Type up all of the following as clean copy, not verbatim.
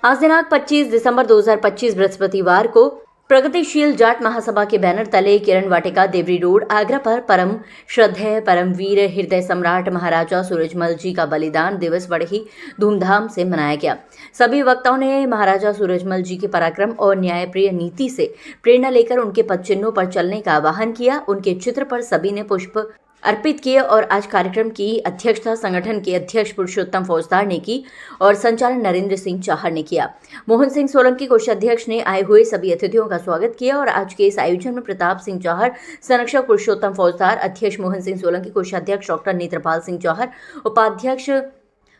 आज दिनांक 25 दिसंबर 2025 बृहस्पतिवार को प्रगतिशील जाट महासभा के बैनर तले किरण वाटिका देवरी रोड आगरा पर परम श्रद्धेय परमवीर हृदय सम्राट महाराजा सूरजमल जी का बलिदान दिवस बड़े ही धूमधाम से मनाया गया। सभी वक्ताओं ने महाराजा सूरजमल जी के पराक्रम और न्यायप्रिय नीति से प्रेरणा लेकर उनके पद चिन्हों पर चलने का आह्वान किया। उनके चित्र पर सभी ने पुष्प अर्पित किए और आज कार्यक्रम की अध्यक्षता संगठन के अध्यक्ष पुरुषोत्तम फौजदार ने की और संचालन नरेंद्र सिंह चाहर ने किया। मोहन सिंह सोलंकी कोषाध्यक्ष ने आए हुए सभी अतिथियों का स्वागत किया और आज के इस आयोजन में प्रताप सिंह चाहर, संरक्षक पुरुषोत्तम फौजदार, अध्यक्ष मोहन सिंह सोलंकी, कोषाध्यक्ष डॉक्टर नेत्रपाल सिंह चाहर, उपाध्यक्ष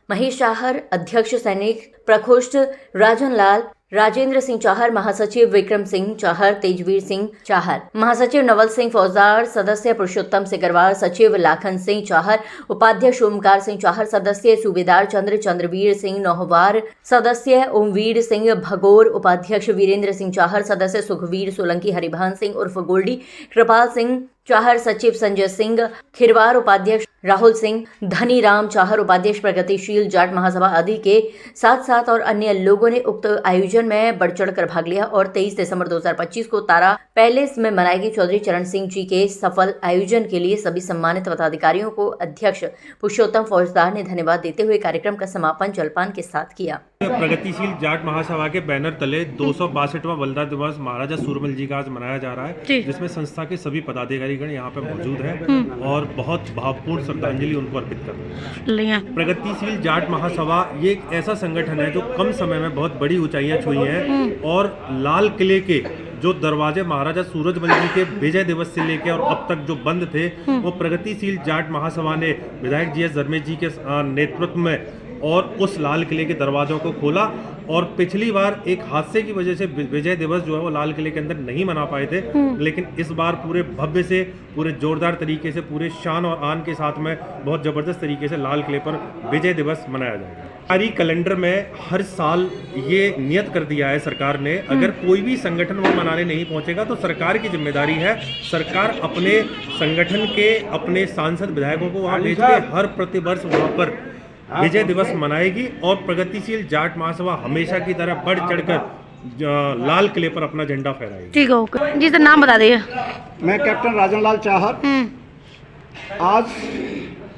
महेश चाहर, अध्यक्ष सैनिक प्रकोष्ठ राजन लाल, राजेंद्र सिंह चाहर, महासचिव विक्रम सिंह चाहर, तेजवीर सिंह चाहर, महासचिव नवल सिंह फौजदार, सदस्य पुरुषोत्तम सिकरवार, सचिव लाखन सिंह चाहर, उपाध्यक्ष ओमकार सिंह चाहर, सदस्य सूबेदार चंद्रवीर सिंह नौहवार, सदस्य ओमवीर सिंह भगोर, उपाध्यक्ष वीरेंद्र सिंह चाहर, सदस्य सुखवीर सोलंकी, हरिभान सिंह उर्फ गोल्डी, कृपाल सिंह चाहर, सचिव संजय सिंह खिरवार, उपाध्यक्ष राहुल सिंह, धनी राम चाहर, उपाध्यक्ष प्रगतिशील जाट महासभा आदि के साथ साथ और अन्य लोगों ने उक्त आयोजन में बढ़ चढ़ कर भाग लिया और 23 दिसंबर 2025 को तारा पैलेस में मनाई गई चौधरी चरण सिंह जी के सफल आयोजन के लिए सभी सम्मानित पदाधिकारियों को अध्यक्ष पुरुषोत्तम फौजदार ने धन्यवाद देते हुए कार्यक्रम का समापन जलपान के साथ किया। प्रगतिशील जाट महासभा के बैनर तले 262वां बलिदान दिवस महाराजा सूरजमल जी का आज मनाया जा रहा है, जिसमें संस्था के सभी पदाधिकारीगण यहाँ पे मौजूद हैं और बहुत भावपूर्ण श्रद्धांजलि उनको अर्पित कर रहे हैं। प्रगतिशील जाट महासभा ये एक ऐसा संगठन है जो कम समय में बहुत बड़ी ऊंचाइयां छुई हैं और लाल किले के जो दरवाजे महाराजा सूरजमल जी के विजय दिवस से लेकर और अब तक जो बंद थे वो प्रगतिशील जाट महासभा ने विधायक जी एस धर्मेश जी के नेतृत्व में और उस लाल किले के दरवाजों को खोला। और पिछली बार एक हादसे की वजह से विजय दिवस जो है वो लाल किले के अंदर नहीं मना पाए थे, लेकिन इस बार पूरे भव्य से, पूरे जोरदार तरीके से, पूरे शान और आन के साथ में बहुत जबरदस्त तरीके से लाल किले पर विजय दिवस मनाया जाएगा। सरकारी कैलेंडर में हर साल ये नियत कर दिया है सरकार ने, अगर कोई भी संगठन वो मनाने नहीं पहुंचेगा तो सरकार की जिम्मेदारी है, सरकार अपने संगठन के अपने सांसद विधायकों को वहाँ भेज के हर प्रतिवर्ष वहाँ पर विजय दिवस मनाएगी और प्रगतिशील जाट महासभा हमेशा की तरह बढ़ चढ़कर लाल किले पर अपना झंडा फहराएगी। ठीक है, ओके जी, तो नाम बता दिए। मैं कैप्टन राजन लाल चाहर। आज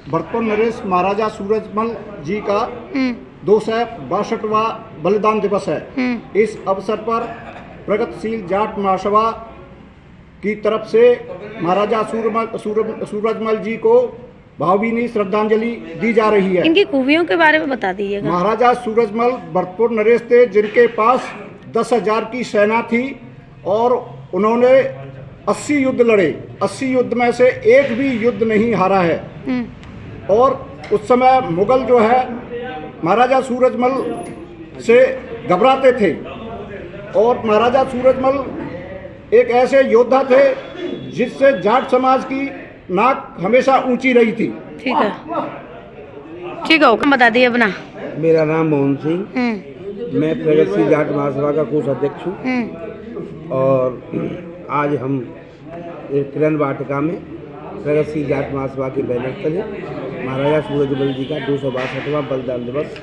भरतपुर नरेश महाराजा सूरजमल जी का 262वां बलिदान दिवस है। इस अवसर पर प्रगतिशील जाट महासभा की तरफ से महाराजा सूरजमल जी को भावभीनी श्रद्धांजलि दी जा रही है। इनकी खूबियों के बारे में बता दीजिएगा। महाराजा सूरजमल भरतपुर नरेश थे जिनके पास 10,000 की सेना थी और उन्होंने 80 युद्ध लड़े। 80 युद्ध में से एक भी युद्ध नहीं हारा है। और उस समय मुगल जो है महाराजा सूरजमल से घबराते थे और महाराजा सूरजमल एक ऐसे योद्धा थे जिससे जाट समाज की नाक हमेशा ऊंची रही थी। ठीक है, ठीक है, ओके, बता दिए अपना। मेरा नाम मोहन सिंह, मैं प्रगतिशील जाट महासभा का कोषाध्यक्ष हूँ और आज हम किरण वाटिका में प्रगतिशील जाट महासभा के बैनर तले महाराजा सूरजमल जी का 262वां बलिदान दिवस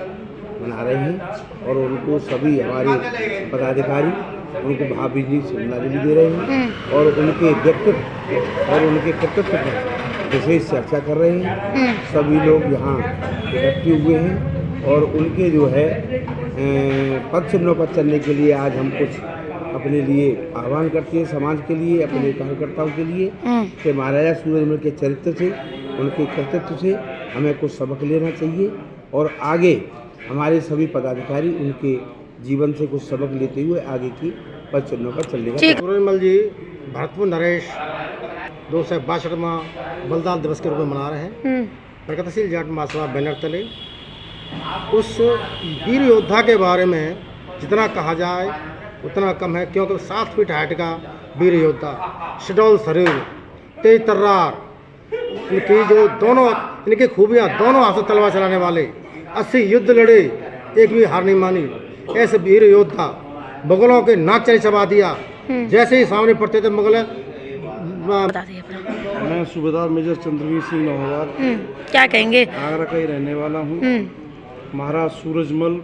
मना रहे हैं और उनको सभी हमारे पदाधिकारी उनको भावभीनी श्रद्धांजलि दे रहे हैं और उनके व्यक्तित्व और उनके कर्तव्य पर विशेष चर्चा कर रहे हैं। सभी लोग यहाँ इकट्ठे हुए हैं और उनके जो है पद चिन्हों पर चलने के लिए आज हम कुछ अपने लिए आह्वान करते हैं, समाज के लिए, अपने कार्यकर्ताओं के लिए कि महाराजा सूरजमल के चरित्र से, उनके कर्तव्य से हमें कुछ सबक लेना चाहिए और आगे हमारे सभी पदाधिकारी उनके जीवन से कुछ सबक लेते हुए आगे की पद चिन्हों पर चलने का। सूरजमल जी भरतपुर नरेश 262वां बलिदान दिवस के रूप में मना रहे हैं। प्रगतिशील जाट महासभा बैनर तले उस वीर योद्धा के बारे में जितना कहा जाए उतना कम है, क्योंकि 7 फीट हाइट का वीर योद्धा, सुडौल शरीर, तेज तर्रार, इनकी जो दोनों इनकी खूबियाँ, दोनों हाथ से तलवार चलाने वाले, 80 युद्ध लड़े, एक भी हार नहीं मानी, ऐसे वीर योद्धा, मुगलों के नाक चढ़े चबा दिया। जैसे ही सामने पड़ते थे मुगल। मैं सूबेदार मेजर चंद्रवीर सिंह नौहवार, क्या कहेंगे, आगरा का ही रहने वाला हूँ। महाराज सूरजमल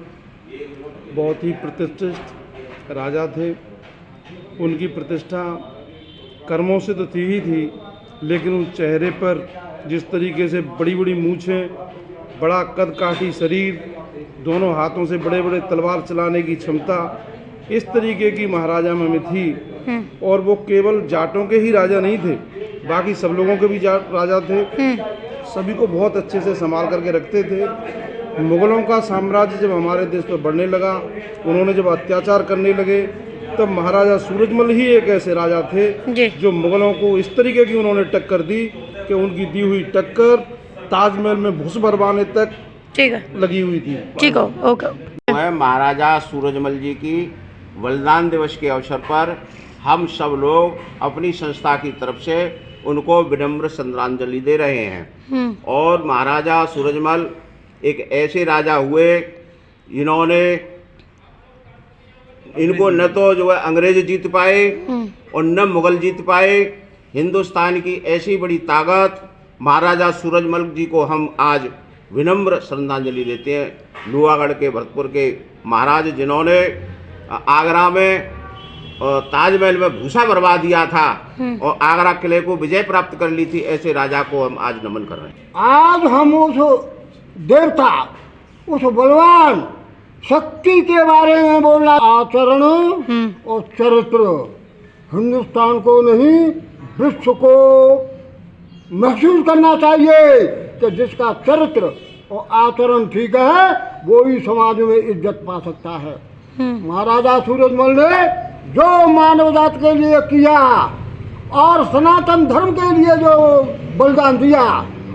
बहुत ही प्रतिष्ठित राजा थे। उनकी प्रतिष्ठा कर्मों से तो थी ही थी, लेकिन उन चेहरे पर जिस तरीके से बड़ी बड़ी मूछें, बड़ा कदकाठी शरीर, दोनों हाथों से बड़े बड़े तलवार चलाने की क्षमता, इस तरीके की महाराजा में थी। और वो केवल जाटों के ही राजा नहीं थे, बाकी सब लोगों के भी राजा थे। सभी को बहुत अच्छे से संभाल करके रखते थे। मुगलों का साम्राज्य जब हमारे देश पर बढ़ने लगा, उन्होंने जब अत्याचार करने लगे, तब महाराजा सूरजमल ही एक ऐसे राजा थे जो मुगलों को इस तरीके की उन्होंने टक्कर दी कि उनकी दी हुई टक्कर ताजमहल में भूस भरवाने तक लगी हुई थी। ठीक हो, ओके। है महाराजा सूरजमल जी की बलिदान दिवस के अवसर पर हम सब लोग अपनी संस्था की तरफ से उनको विनम्र श्रद्धांजलि दे रहे हैं। और महाराजा सूरजमल एक ऐसे राजा हुए जिन्होंने इनको न तो जो है अंग्रेज जीत पाए और न मुगल जीत पाए। हिंदुस्तान की ऐसी बड़ी ताकत महाराजा सूरजमल जी को हम आज विनम्र श्रद्धांजलि देते हैं। लुआगढ़ के भरतपुर के महाराज जिन्होंने आगरा में ताजमहल में भूसा भरवा दिया था और आगरा किले को विजय प्राप्त कर ली थी, ऐसे राजा को हम आज नमन कर रहे हैं। आज हम उस देवता, उस बलवान शक्ति के बारे में बोलना, आचरण और चरित्र हिंदुस्तान को नहीं विश्व को महसूस करना चाहिए कि जिसका चरित्र और आचरण ठीक है वो ही समाज में इज्जत पा सकता है। महाराजा सूरजमल ने जो मानव जात के लिए किया और सनातन धर्म के लिए जो बलिदान दिया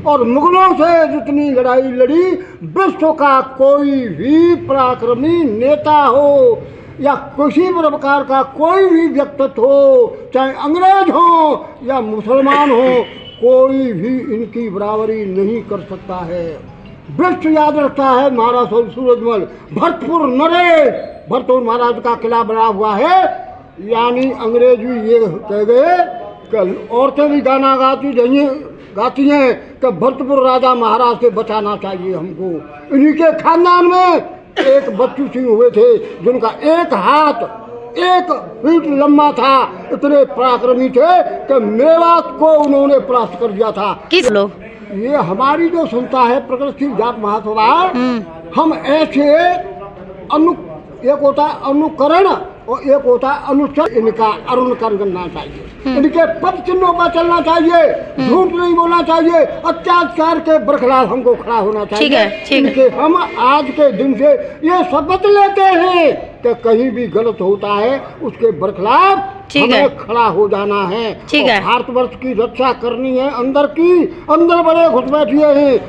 और मुगलों से जितनी लड़ाई लड़ी, विश्व का कोई भी पराक्रमी नेता हो या किसी प्रकार का कोई भी व्यक्तित्व हो, चाहे अंग्रेज हो या मुसलमान हो, कोई भी इनकी बराबरी नहीं कर सकता है। विश्व याद रखता है महाराजा सूरजमल। भरतपुर नरेश, भरतपुर महाराज का किला बना हुआ है, यानी अंग्रेज भी ये कह गए कि औरतें भी गाना गाती हैं कि भरतपुर राजा महाराज से बचाना चाहिए हमको। इन्हीं के खानदान में एक बच्चू सिंह हुए थे जिनका एक हाथ 1 फीट लंबा था। इतने पराक्रमी थे कि मेवात को उन्होंने परास्त कर दिया था। किस लोग? ये हमारी जो संस्था है प्रगतिशील जाट महासभा, हम ऐसे एक होता है अनुकरण और एक होता है अनुसरण, इनका अनुकरण करना चाहिए। इनके पद चिन्हों पर चलना चाहिए, झूठ नहीं बोलना चाहिए, अत्याचार के बरखलाफ हमको खड़ा होना चाहिए। ठीक है। इनके हम आज के दिन से ये शपथ लेते हैं कि कहीं भी गलत होता है उसके बरखलाफ हमें खड़ा हो जाना है। ठीक है। भारतवर्ष की रक्षा करनी है, अंदर की अंदर बड़े घुस बैठिए हैं।